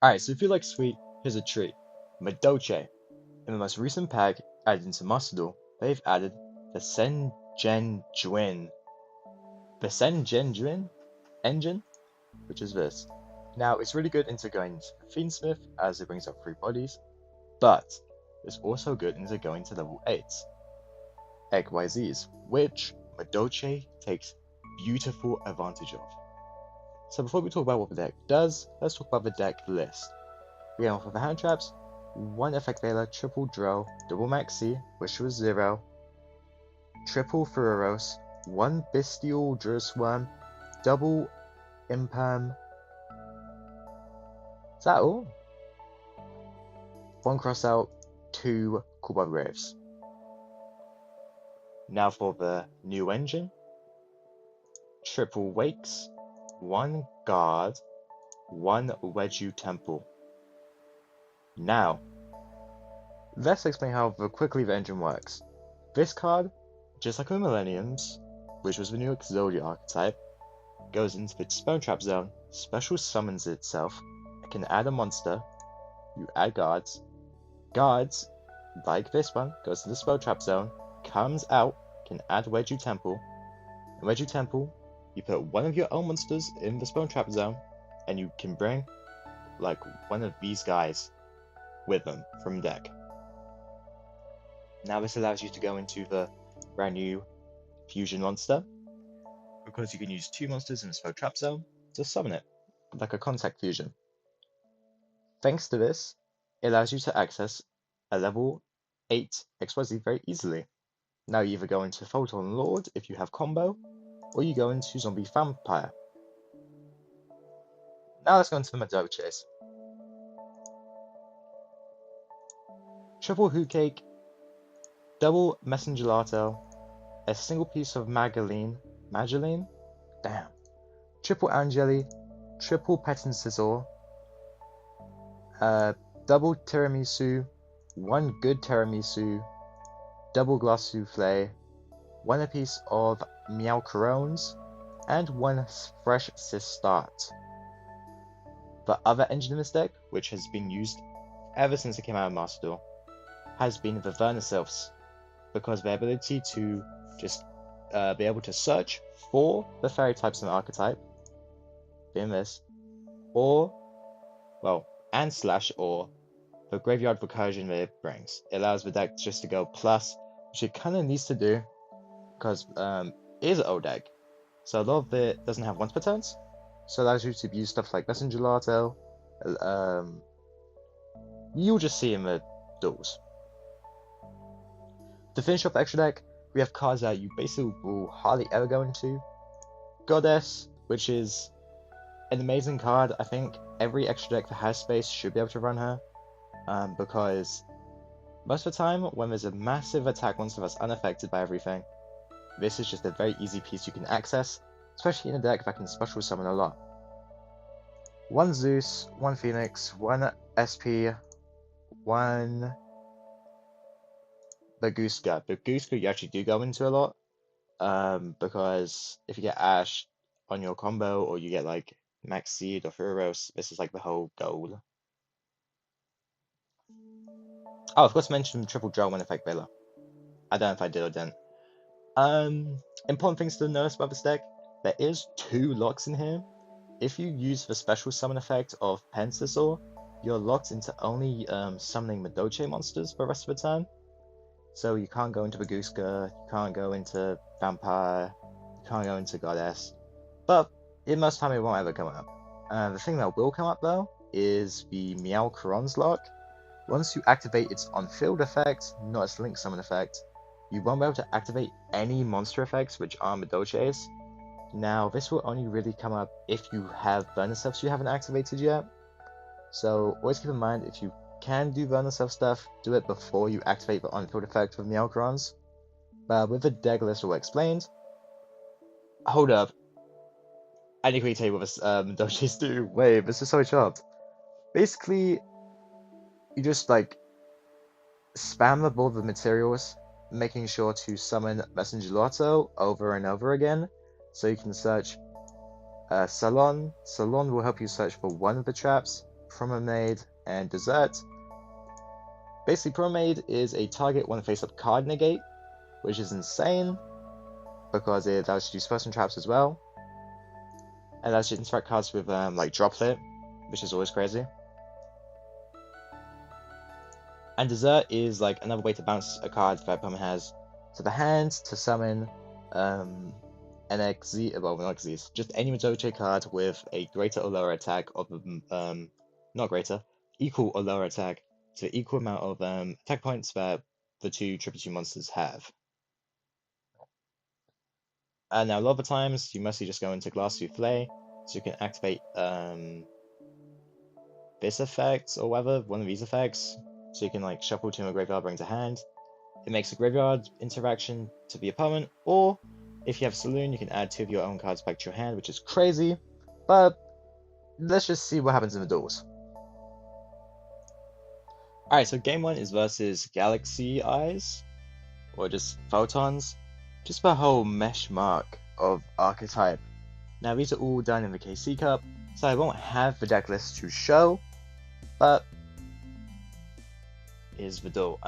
Alright, so if you like sweet, here's a treat. MADOLCHE. In the most recent pack added into MasterDuel, they've added the Sengenjuin engine, which is this. Now, it's really good into going to the Fiendsmith as it brings up 3 bodies, but it's also good into going to level 8s, XYZs, which MADOLCHE takes beautiful advantage of. So before we talk about what the deck does, let's talk about the deck list. We have for the hand traps, 1 Effect Veiler, triple Drill, double Maxi, which was 0, triple Furos, 1 Bestial Drursworm, double Imperm. Is that all? 1 Crossout, 2 Coolbug Graves. Now for the new engine, triple Wakes, 1 Guard, 1 Wedju Temple. Now, let's explain how quickly the engine works. This card, just like the Millenniums, which was the new Exodia archetype, goes into the Spell Trap Zone, special summons itself, it can add a monster, you add guards, like this one, goes to the Spell Trap Zone, comes out, can add Wedju Temple, in Wedju Temple, you put one of your own monsters in the Spell Trap Zone, and you can bring, like, one of these guys with them from deck. Now this allows you to go into the brand new fusion monster, because you can use 2 monsters in the Spell Trap Zone to summon it, like a contact fusion. Thanks to this, it allows you to access a level 8 XYZ very easily. Now you either go into Photon Lord if you have combo, or you go into Zombie Vampire. Now let's go into the MADOLCHEs. Triple Hoot Cake, double Messenger Latte, a single piece of Mageline, damn, triple Angeli, triple Petin Scissor, double Tiramisu, 1 good Tiramisu, double Glass Souffle, 1 apiece of Meow Corons, and 1 fresh Start. The other engine in this deck, which has been used ever since it came out of MasterDuel, has been the Vernisylphs, because their ability to just be able to search for the fairy types and archetype, being this, or, well, and slash or the graveyard recursion that it brings. It allows the deck just to go plus, which it kind of needs to do, because it is an old deck, so a lot of it doesn't have once per turns, so it allows you to use stuff like Messenger Latte, you'll just see in the duels. To finish off the extra deck, we have cards that you basically will hardly ever go into. Goddess, which is an amazing card. I think every extra deck that has space should be able to run her, because most of the time when there's a massive attack monster that's unaffected by everything, this is just a very easy piece you can access, especially in a deck that can special summon a lot. 1 Zeus, 1 Phoenix, 1 SP, 1 Baguska. Baguska you actually do go into a lot, because if you get Ash on your combo, or you get like Max Seed or Furos, this is like the whole goal. Oh, of course, mention triple draw when Effect Veiler. I don't know if I did or didn't. Important things to notice about this deck: there is 2 locks in here. If you use the special summon effect of Pentasor, you're locked into only summoning MADOLCHE monsters for the rest of the turn. So you can't go into Baguska, you can't go into Vampire, you can't go into Goddess. But in most time it won't ever come up. The thing that will come up though is the Meow Corons lock. Once you activate its on-field effect, not its link summon effect, you won't be able to activate any monster effects which are MADOLCHEs. Now this will only really come up if you have Vernisylphs you haven't activated yet. So always keep in mind, if you can do Vernisylph stuff, do it before you activate the on-field effect of Meow Corons. But with the deck list all explained, hold up, I need to tell you what this MADOLCHEs do. Wait, this is so chopped. Basically, you just like spam the board with materials, making sure to summon Messenger Lotto over and over again, so you can search Salon. Salon will help you search for one of the traps. Promenade, and Dessert. Basically, Promenade is a target one face-up card negate, which is insane because it allows you to use person traps as well. And allows you to interact cards with like Droplet, which is always crazy. And Dessert is like another way to bounce a card that opponent has to the hand to summon NXZ, well, not XZs, just any MADOLCHE card with a greater or lower attack of not greater, equal or lower attack to the equal amount of attack points that the two 2/2 monsters have. And now a lot of the times you mostly just go into Glass Souffle, so you can activate this effect or whatever, one of these effects, so you can like shuffle to a graveyard, bring to hand. It makes a graveyard interaction to the opponent, or if you have Saloon, you can add 2 of your own cards back to your hand, which is crazy, but let's just see what happens in the duels. Alright, so game 1 is versus Galaxy Eyes, or just Photons, just the whole mesh mark of archetype. Now these are all done in the KC Cup, so I won't have the deck list to show, but here's the duel.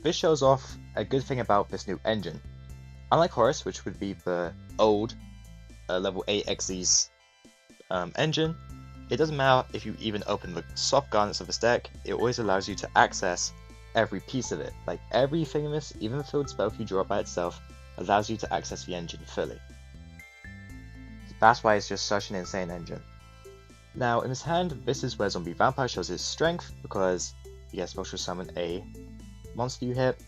This shows off a good thing about this new engine. Unlike Horus, which would be the old level 8 XZ's engine, it doesn't matter if you even open the soft garnets of this deck, it always allows you to access every piece of it. Like everything in this, even the field spell if you draw it by itself, allows you to access the engine fully. That's why it's just such an insane engine. Now in his hand, this is where Zombie Vampire shows his strength, because you get special summon a monster you hit.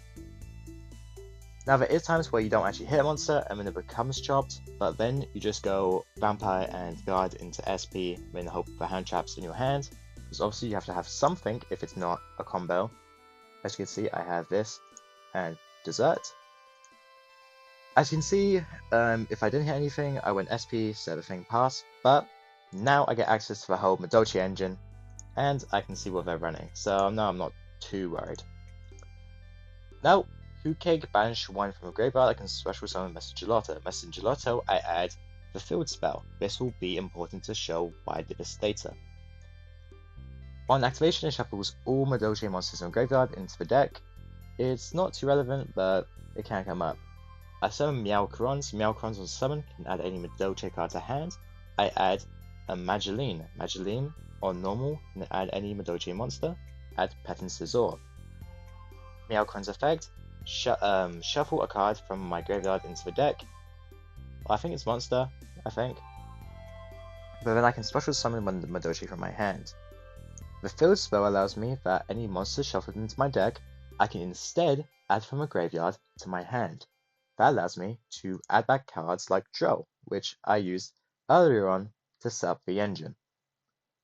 Now there is times where you don't actually hit a monster and then it becomes chopped, but then you just go Vampire and Guard into SP in the hope for hand traps in your hand, because obviously you have to have something if it's not a combo. As you can see, I have this and Dessert. As you can see, if I didn't hit anything, I went SP, set the thing pass, but now I get access to the whole MADOLCHE engine, and I can see what they're running, so now I'm not too worried. Now, Hookcake banish 1 from a graveyard, I can special summon MasterDuel. MasterDuel, I add the field spell. This will be important to show why I did this later. On activation, it shuffles all MADOLCHE monsters in the graveyard into the deck. It's not too relevant, but it can come up. I summon Meowcrons. Meowcrons on summon can add any MADOLCHE card to hand. I add a Mageline. Mageline on normal can add any MADOLCHE monster. Add Petin Scizor. Meowcron's effect, shuffle a card from my graveyard into the deck. Well, I think it's monster, but then I can special summon one MADOLCHE from my hand. The field spell allows me that any monster shuffled into my deck, I can instead add from a graveyard to my hand. That allows me to add back cards like Joe, which I used earlier on to set up the engine.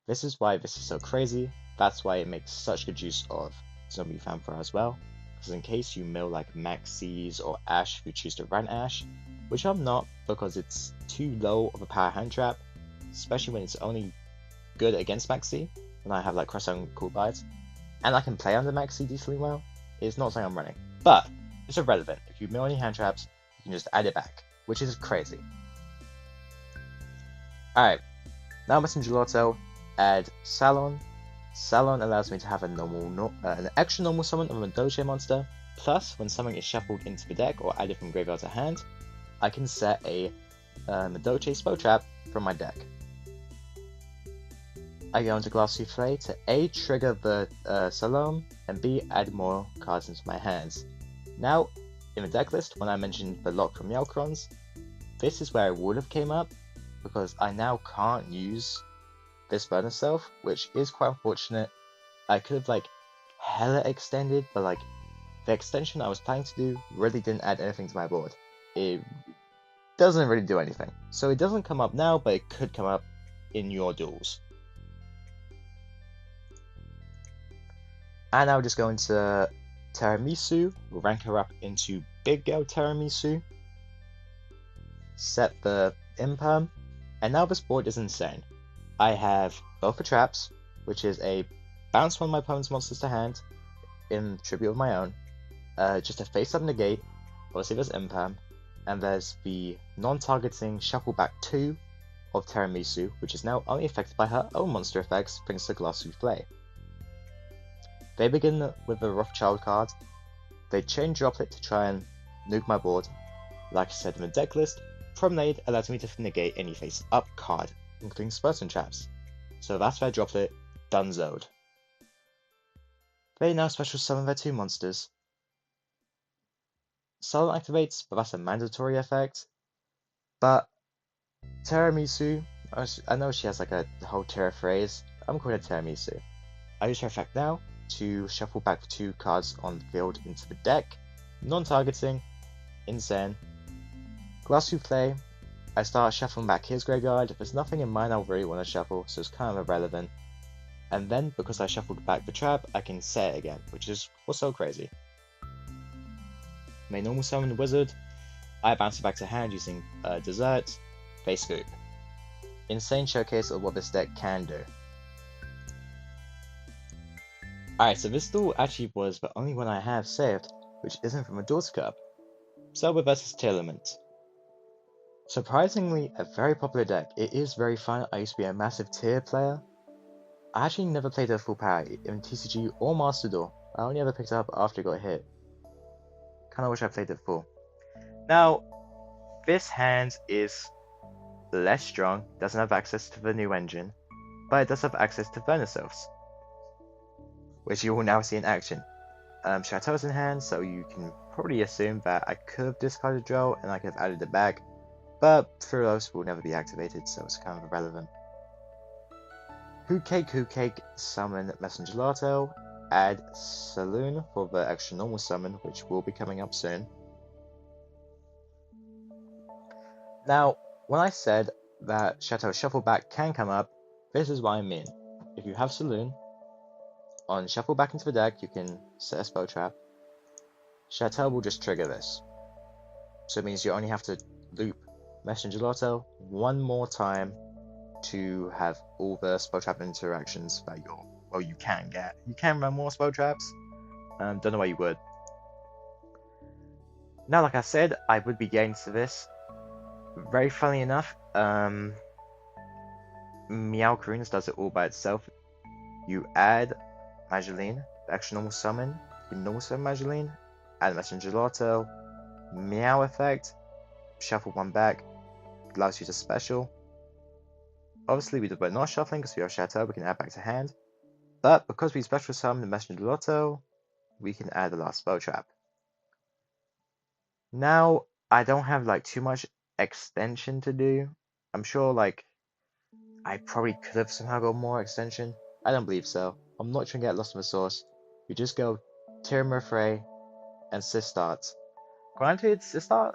This is why this is so crazy, that's why it makes such good use of Zombie Vampire as well, because in case you mill like Maxis or Ash who choose to run Ash, which I'm not because it's too low of a power hand trap, especially when it's only good against Maxi, when I have like cross-own cool bites, and I can play under Maxi decently well, it's not something I'm running. But it's irrelevant, if you mill any hand traps, you can just add it back, which is crazy. Alright, now MasterDuel, add Salon. Salon allows me to have an extra normal summon of a MADOLCHE monster, plus when something is shuffled into the deck or added from graveyard to hand, I can set a MADOLCHE spell trap from my deck. I go into Glass Souffle to A, trigger the Salon, and B, add more cards into my hands. Now, in the deck list, when I mentioned the lock from Meowcrons, this is where it would have came up, because I now can't use this burn self, which is quite unfortunate. I could have like hella extended, but like the extension I was planning to do really didn't add anything to my board. It doesn't really do anything. So it doesn't come up now, but it could come up in your duels. And I'll just go into Tiramisu, we'll rank her up into Big Girl Tiramisu, set the imperm, and now this board is insane. I have both the traps, which is a bounce one of my opponent's monsters to hand in tribute of my own, just a face-up negate, obviously there's imperm, and there's the non-targeting shuffle back 2, of Tiramisu, which is now only affected by her own monster effects thanks to Glass Souffle. They begin with a Rothschild card. They chain Droplet to try and nuke my board. Like I said in the deck list, Promenade allows me to negate any face-up card, including Spurs and Traps. So that's their Droplet donezoed. They now special summon their 2 monsters. Silent activates, but that's a mandatory effect. But Tiramisu, I know she has like a whole Terra phrase. I'm calling it Tiramisu. I use her effect now to shuffle back 2 cards on the field into the deck, non-targeting, insane. Glass Souffle, I start shuffling back his graveyard. There's nothing in mine I really want to shuffle, so it's kind of irrelevant. And then, because I shuffled back the trap, I can say it again, which is also crazy. May normal summon Wizard, I bounce it back to hand using Dessert, Face Scoop. Insane showcase of what this deck can do. Alright, so this duel actually was the only one I have saved, which isn't from a Duel's Cup. Selber versus Tearlament. Surprisingly, a very popular deck. It is very fun. I used to be a massive Tear player. I actually never played it at full power in TCG or MasterDuel. I only ever picked it up after it got hit. Kinda wish I played it full. Now, this hand is less strong, doesn't have access to the new engine, but it does have access to Vernisylphs, which you will now see in action. Chateau is in hand, so you can probably assume that I could have discarded Joe and I could have added it back, but Furos will never be activated, so it's kind of irrelevant. Who Cake, summon Messenger Gelato, add Saloon for the extra normal summon, which will be coming up soon. Now, when I said that Chateau Shuffle Back can come up, this is what I mean. If you have Saloon, on Shuffle Back into the deck, you can set a spell trap. Chateau will just trigger this. So it means you only have to loop Messenger Gelato 1 more time to have all the spell trap interactions that you can get. You can run more spell traps. Don't know why you would. Now, like I said, I would be getting to this. Very funny enough, Meow Karunas does it all by itself. You add Mageline, the extra normal summon. You normal summon Mageline, add Messenger Gelato, Meow effect, shuffle 1 back, allows you to special. Obviously, we're not shuffling because we have Chateau, we can add back to hand. But because we special summon the Messenger Gelato, we can add the last spell trap. Now, I don't have like too much extension to do. I'm sure like I probably could have somehow got more extension. I don't believe so. I'm not trying to get lost in the sauce. You just go Tirmurfray and Sistart. Granted, Sistart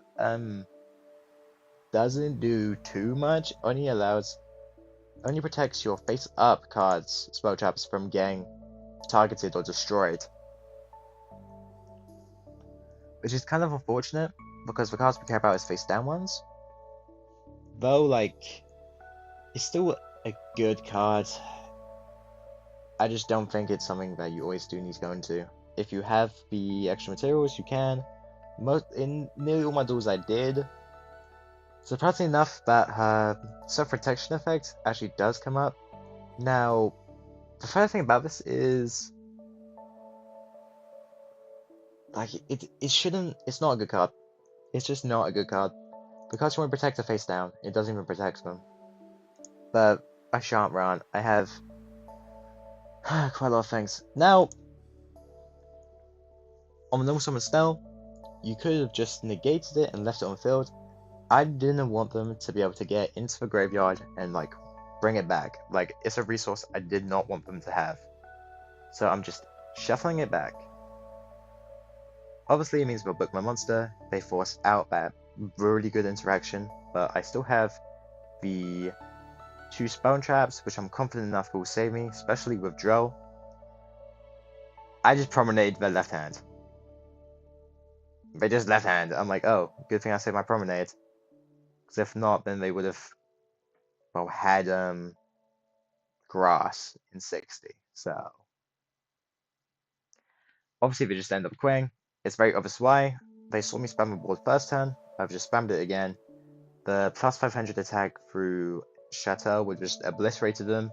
doesn't do too much. Only protects your face-up cards, spell traps, from getting targeted or destroyed. Which is kind of unfortunate, because the cards we care about is face-down ones. Though, like, it's still a good card. I just don't think it's something that you always do need to go into. If you have the extra materials, you can. In nearly all my duels I did. Surprisingly enough, that her self-protection effect actually does come up. Now, the funny thing about this is, like, it's not a good card. It's just not a good card. Because you want to protect the face down, it doesn't even protect them. But I shan't run. I have quite a lot of things. Now, on the normal summon spell, you could have just negated it and left it on the field. I didn't want them to be able to get into the graveyard and like bring it back. Like, it's a resource I did not want them to have. So I'm just shuffling it back. Obviously it means they'll book my monster, they force out that really good interaction, but I still have the 2 spawn traps, which I'm confident enough will save me, especially with Drow. I just promenade their left hand. They just left hand. I'm like, oh, good thing I saved my promenade. Because if not, then they would have, well, had grass in 60. So obviously they just end up quitting. It's very obvious why. They saw me spam the board first turn. I've just spammed it again. The plus 500 attack through Shatter would just obliterated them.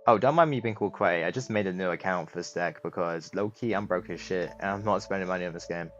Oh, don't mind me being called Quay. I just made a new account for this deck because low-key I'm broke as shit and I'm not spending money on this game.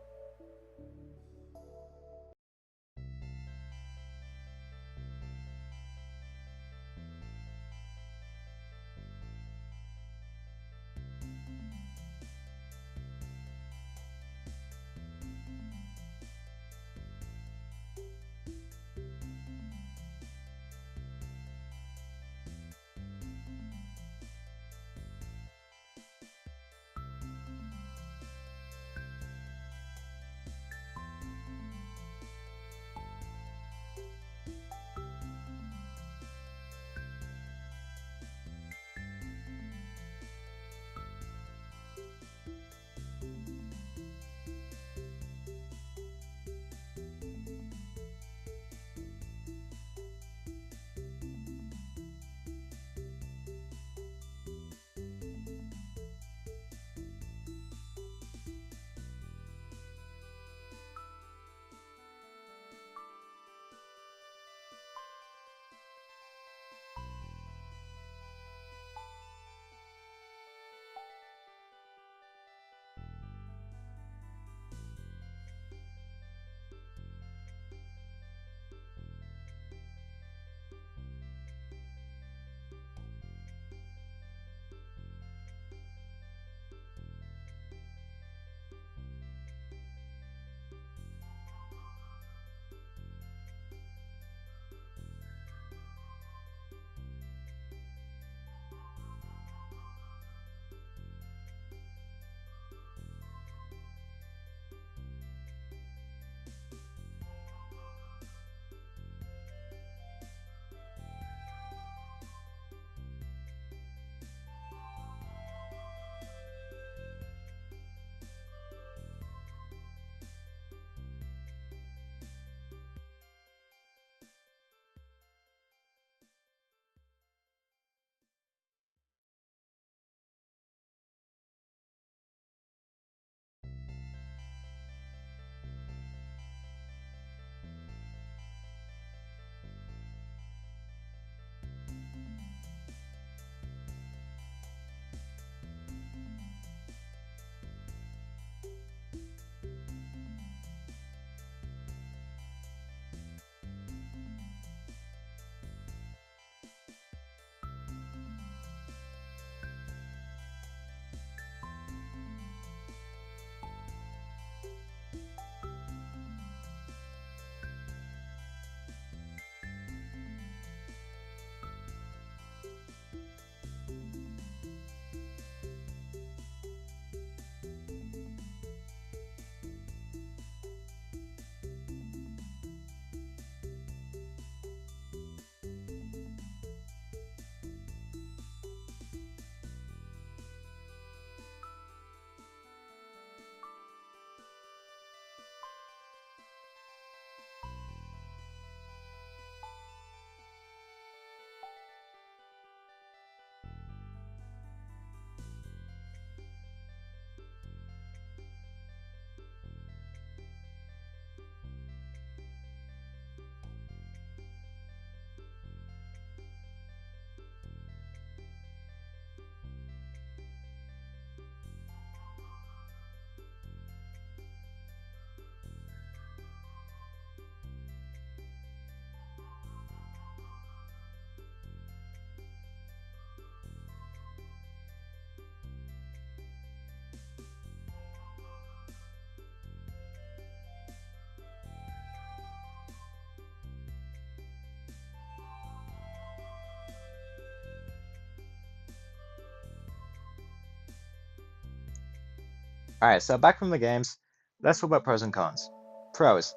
Alright, so back from the games, let's talk about pros and cons. Pros.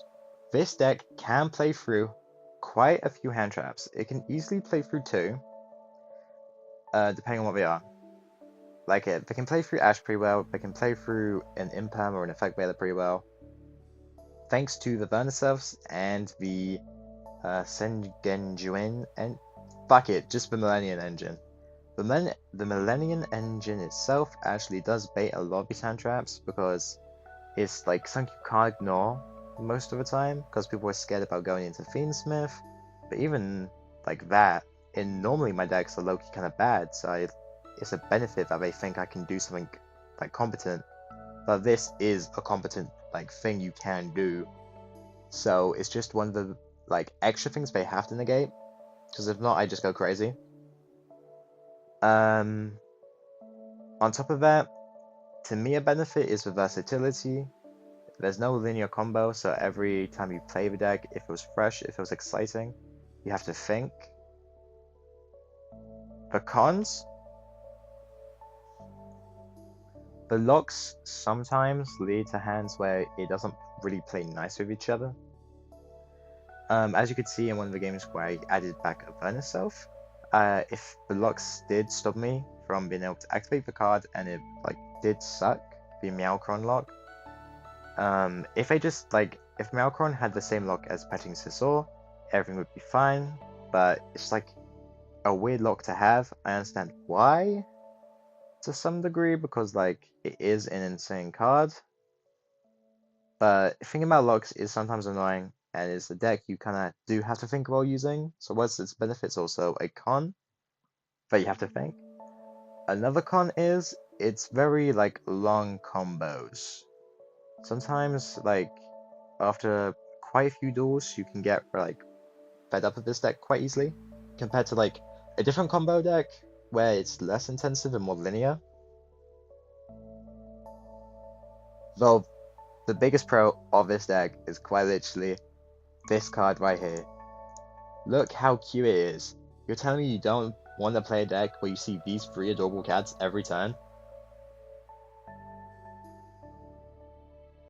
This deck can play through quite a few hand traps. It can easily play through two, depending on what they are. Like they can play through Ash pretty well, they can play through an Imperm or an Effect Veiler pretty well. Thanks to the Vernicelfs and the Sengenjuin, and fuck it, just the Millennium Engine. The Millennium Engine itself actually does bait a lot of these hand traps because it's like something you can't ignore most of the time because people are scared about going into Fiendsmith. But even like that, and normally my decks are low-key kind of bad, so it's a benefit that they think I can do something like competent. But this is a competent like thing you can do, so it's just one of the like extra things they have to negate, because if not I just go crazy. On top of that, to me a benefit is the versatility. There's no linear combo, so every time you play the deck, if it was fresh, if it was exciting, you have to think. The cons, the locks sometimes lead to hands where it doesn't really play nice with each other. As you could see in one of the games where I added back a Burn Self, if the locks did stop me from being able to activate the card and it like did suck, the Meowcron lock, if Meowcron had the same lock as Petting Scizor, everything would be fine, but it's like a weird lock to have. I understand why to some degree, because like it is an insane card, but thinking about locks is sometimes annoying, and it's a deck you kind of do have to think while using, so whilst its benefits also a con that you have to think. Another con is it's very like long combos. Sometimes like after quite a few duels you can get like fed up with this deck quite easily, compared to like a different combo deck where it's less intensive and more linear. Though the biggest pro of this deck is quite literally this card right here. Look how cute it is. You're telling me you don't want to play a deck where you see these 3 adorable cats every turn?